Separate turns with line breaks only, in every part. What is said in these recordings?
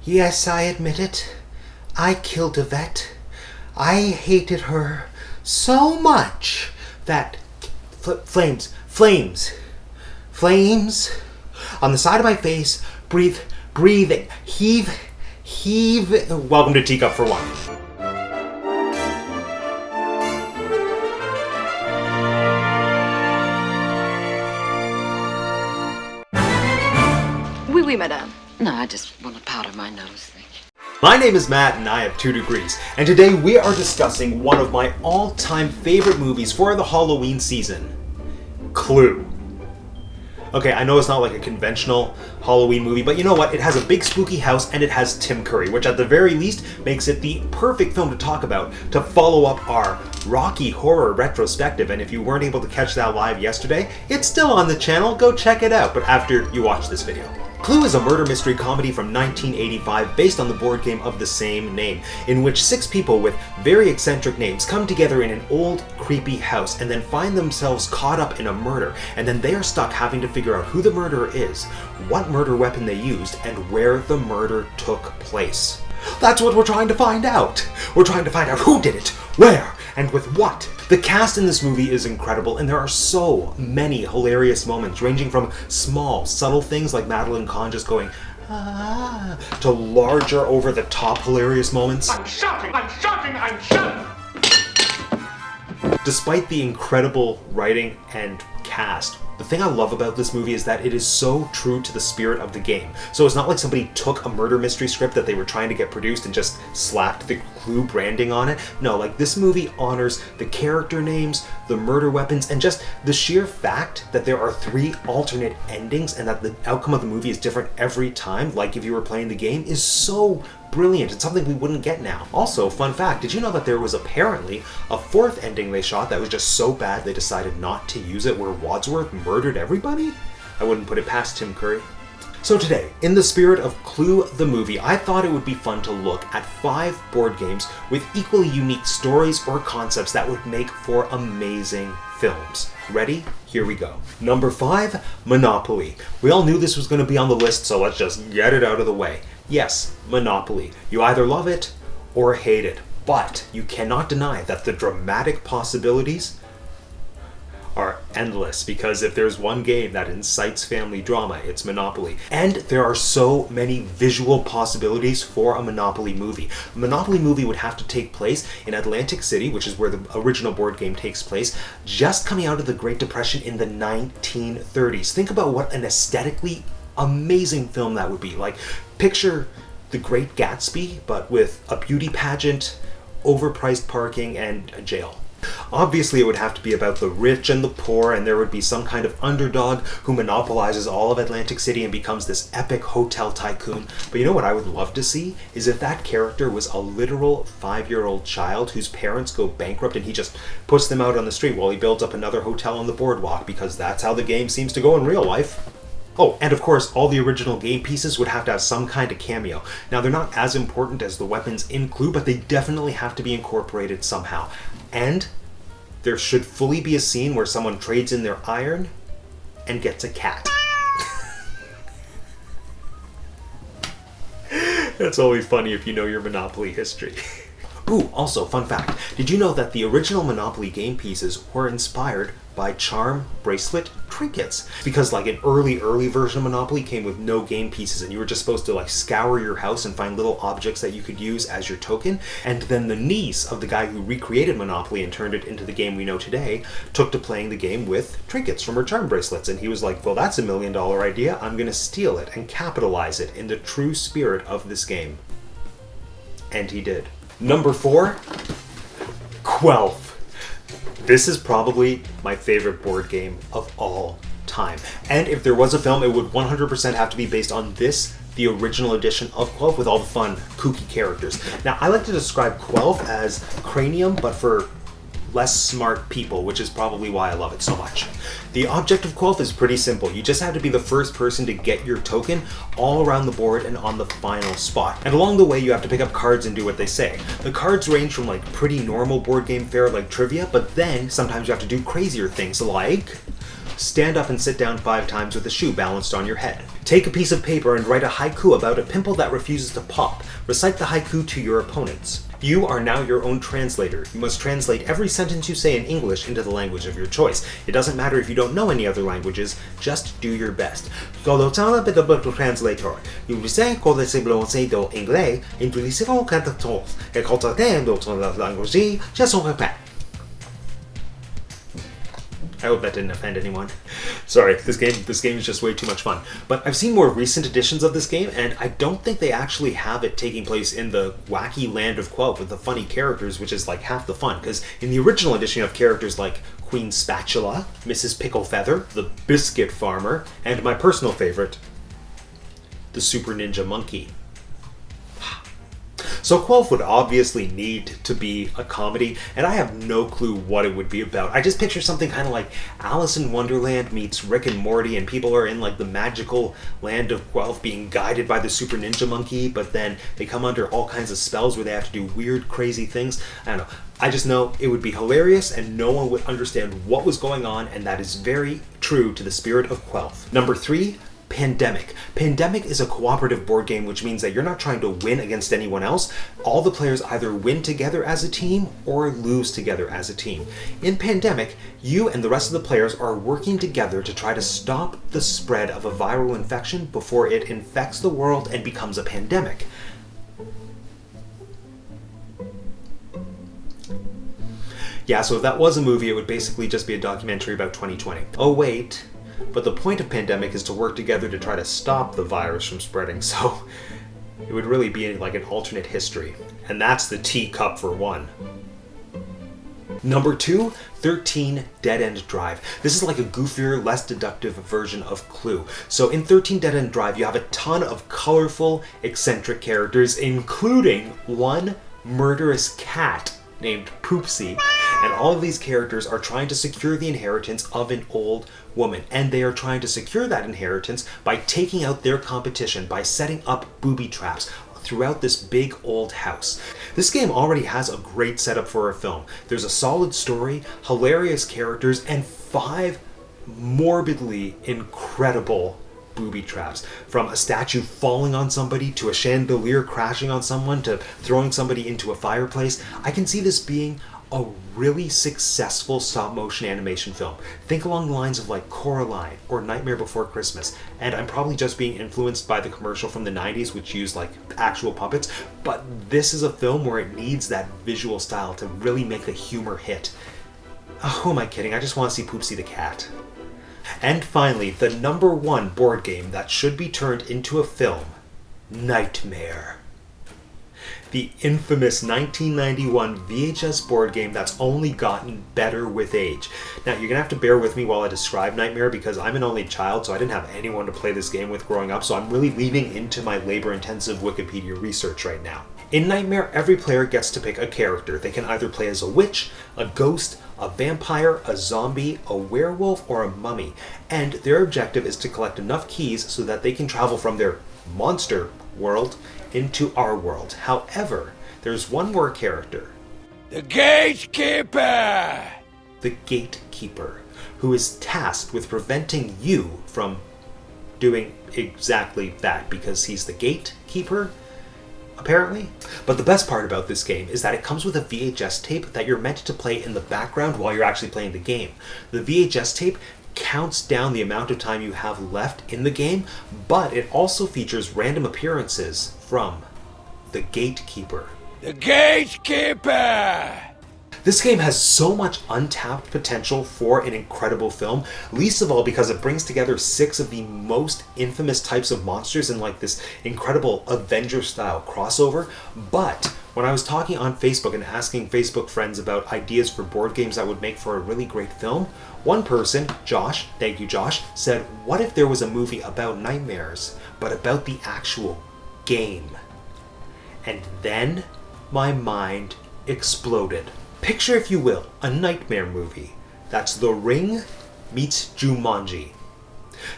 Yes, I admit it. I killed a vet. I hated her so much that flames on the side of my face, breathing, heave. Welcome to Teacup for One.
Oui, madame.
No, I just want to powder my nose, thank you.
My name is Matt and I have 2 degrees, and today we are discussing one of my all-time favorite movies for the Halloween season, Clue. Okay, I know it's not like a conventional Halloween movie, but you know what? It has a big spooky house and it has Tim Curry, which at the very least makes it the perfect film to talk about to follow up our Rocky Horror retrospective. And if you weren't able to catch that live yesterday, it's still on the channel. Go check it out, but after you watch this video. Clue is a murder mystery comedy from 1985 based on the board game of the same name, in which 6 people with very eccentric names come together in an old, creepy house and then find themselves caught up in a murder, and then they are stuck having to figure out who the murderer is, what murder weapon they used, and where the murder took place. That's what we're trying to find out! We're trying to find out who did it, where, and with what. The cast in this movie is incredible, and there are so many hilarious moments, ranging from small, subtle things like Madeline Kahn just going, ah, to larger, over-the-top hilarious moments.
I'm shouting!
Despite the incredible writing and cast, the thing I love about this movie is that it is so true to the spirit of the game. So it's not like somebody took a murder mystery script that they were trying to get produced and just slapped the Clue branding on it. No, like this movie honors the character names, the murder weapons, and just the sheer fact that there are 3 alternate endings and that the outcome of the movie is different every time, like if you were playing the game, is so brilliant. It's something we wouldn't get now. Also, fun fact, did you know that there was apparently a 4th ending they shot that was just so bad they decided not to use it, where Wadsworth murdered everybody? I wouldn't put it past Tim Curry. So today, in the spirit of Clue the movie, I thought it would be fun to look at 5 board games with equally unique stories or concepts that would make for amazing films. Ready? Here we go. Number 5, Monopoly. We all knew this was going to be on the list, so let's just get it out of the way. Yes, Monopoly. You either love it or hate it, but you cannot deny that the dramatic possibilities are endless, because if there's one game that incites family drama, it's Monopoly. And there are so many visual possibilities for a Monopoly movie. A Monopoly movie would have to take place in Atlantic City, which is where the original board game takes place, just coming out of the Great Depression in the 1930s. Think about what an aesthetically amazing film that would be. Like, picture The Great Gatsby, but with a beauty pageant, overpriced parking, and a jail. Obviously, it would have to be about the rich and the poor, and there would be some kind of underdog who monopolizes all of Atlantic City and becomes this epic hotel tycoon. But you know what I would love to see? Is if that character was a literal 5-year-old child whose parents go bankrupt and he just puts them out on the street while he builds up another hotel on the boardwalk, because that's how the game seems to go in real life. Oh, and of course, all the original game pieces would have to have some kind of cameo. Now, they're not as important as the weapons in Clue, but they definitely have to be incorporated somehow. And there should fully be a scene where someone trades in their iron and gets a cat. That's only funny if you know your Monopoly history. Ooh, also, fun fact. Did you know that the original Monopoly game pieces were inspired by charm bracelet trinkets? Because like an early version of Monopoly came with no game pieces, and you were just supposed to like scour your house and find little objects that you could use as your token. And then the niece of the guy who recreated Monopoly and turned it into the game we know today took to playing the game with trinkets from her charm bracelets, and he was like, well, that's $1 million idea. I'm gonna steal it and capitalize it in the true spirit of this game. And he did. Number 4, Quelf. This is probably my favorite board game of all time. And if there was a film, it would 100% have to be based on this, the original edition of Quelf, with all the fun, kooky characters. Now, I like to describe Quelf as Cranium, but for less smart people, which is probably why I love it so much. The object of Quelf is pretty simple. You just have to be the first person to get your token all around the board and on the final spot. And along the way, you have to pick up cards and do what they say. The cards range from like pretty normal board game fare like trivia, but then sometimes you have to do crazier things like Stand up and sit down 5 times with a shoe balanced on your head. Take a piece of paper and write a haiku about a pimple that refuses to pop. Recite the haiku to your opponents. You are now your own translator. You must translate every sentence you say in English into the language of your choice. It doesn't matter if you don't know any other languages, just do your best. Translator. Utiliser conversibilmente do inglês, intuição cantatos, e contratando outras languages, já são repés. I hope that didn't offend anyone. Sorry, this game is just way too much fun. But I've seen more recent editions of this game, and I don't think they actually have it taking place in the wacky land of Quelf with the funny characters, which is like half the fun. Because in the original edition, you have characters like Queen Spatula, Mrs. Picklefeather, the Biscuit Farmer, and my personal favorite, the Super Ninja Monkey. So Quelf would obviously need to be a comedy, and I have no clue what it would be about. I just picture something kind of like Alice in Wonderland meets Rick and Morty, and people are in like the magical land of Quelf being guided by the Super Ninja Monkey, but then they come under all kinds of spells where they have to do weird, crazy things. I don't know. I just know it would be hilarious and no one would understand what was going on, and that is very true to the spirit of Quelf. Number 3, Pandemic. Pandemic is a cooperative board game, which means that you're not trying to win against anyone else. All the players either win together as a team or lose together as a team. In Pandemic, you and the rest of the players are working together to try to stop the spread of a viral infection before it infects the world and becomes a pandemic. Yeah, so if that was a movie, it would basically just be a documentary about 2020. Oh wait, but the point of Pandemic is to work together to try to stop the virus from spreading, so it would really be like an alternate history. And that's the teacup for one. Number 2, 13 Dead End Drive. This is like a goofier, less deductive version of Clue. So in 13 Dead End Drive, you have a ton of colorful, eccentric characters, including one murderous cat named Poopsie. And all of these characters are trying to secure the inheritance of an old woman. And they are trying to secure that inheritance by taking out their competition, by setting up booby traps throughout this big old house. This game already has a great setup for a film. There's a solid story, hilarious characters, and 5 morbidly incredible booby traps. From a statue falling on somebody, to a chandelier crashing on someone, to throwing somebody into a fireplace. I can see this being a really successful stop-motion animation film. Think along the lines of like Coraline or Nightmare Before Christmas. And I'm probably just being influenced by the commercial from the 90s, which used like actual puppets, but this is a film where it needs that visual style to really make the humor hit. Oh, who am I kidding? I just want to see Poopsie the cat. And finally, the number 1 board game that should be turned into a film, Knightmare. The infamous 1991 VHS board game that's only gotten better with age. Now, you're gonna have to bear with me while I describe Knightmare because I'm an only child, so I didn't have anyone to play this game with growing up, so I'm really leaning into my labor-intensive Wikipedia research right now. In Knightmare, every player gets to pick a character. They can either play as a witch, a ghost, a vampire, a zombie, a werewolf, or a mummy. And their objective is to collect enough keys so that they can travel from their monster world into our world. However, there's one more character.
The Gatekeeper!
The Gatekeeper, who is tasked with preventing you from doing exactly that, because he's the gatekeeper, apparently. But the best part about this game is that it comes with a VHS tape that you're meant to play in the background while you're actually playing the game. The VHS tape counts down the amount of time you have left in the game, but it also features random appearances from the Gatekeeper.
The Gatekeeper!
This game has so much untapped potential for an incredible film, least of all because it brings together 6 of the most infamous types of monsters in like this incredible Avenger-style crossover. But when I was talking on Facebook and asking Facebook friends about ideas for board games that would make for a really great film, one person, Josh, thank you Josh, said, what if there was a movie about nightmares, but about the actual game? And then my mind exploded. Picture, if you will, a Nightmare movie. That's The Ring meets Jumanji.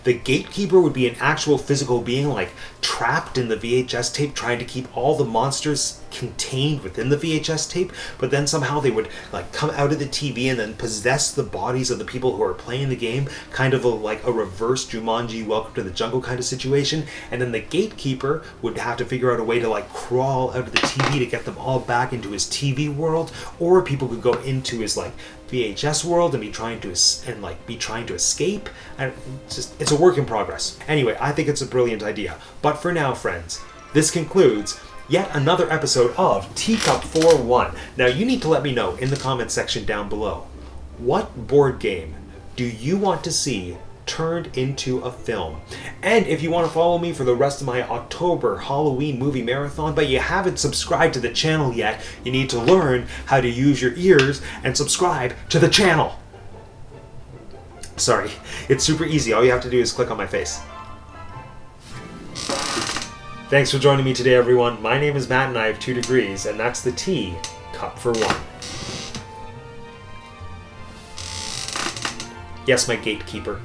The gatekeeper would be an actual physical being, like trapped in the VHS tape, trying to keep all the monsters contained within the VHS tape, but then somehow they would like come out of the TV and then possess the bodies of the people who are playing the game, kind of like a reverse Jumanji Welcome to the Jungle kind of situation. And then the gatekeeper would have to figure out a way to like crawl out of the TV to get them all back into his TV world, or people could go into his like VHS world and be trying to escape. And it's a work in progress. Anyway, I think it's a brilliant idea. But for now, friends, this concludes yet another episode of Teacup 4-1. Now you need to let me know in the comments section down below, what board game do you want to see turned into a film? And if you want to follow me for the rest of my October Halloween movie marathon, but you haven't subscribed to the channel yet, you need to learn how to use your ears and subscribe to the channel. Sorry, it's super easy. All you have to do is click on my face. Thanks for joining me today, everyone. My name is Matt and I have 2 degrees, and that's the Tea Cup for 1. Yes, my gatekeeper.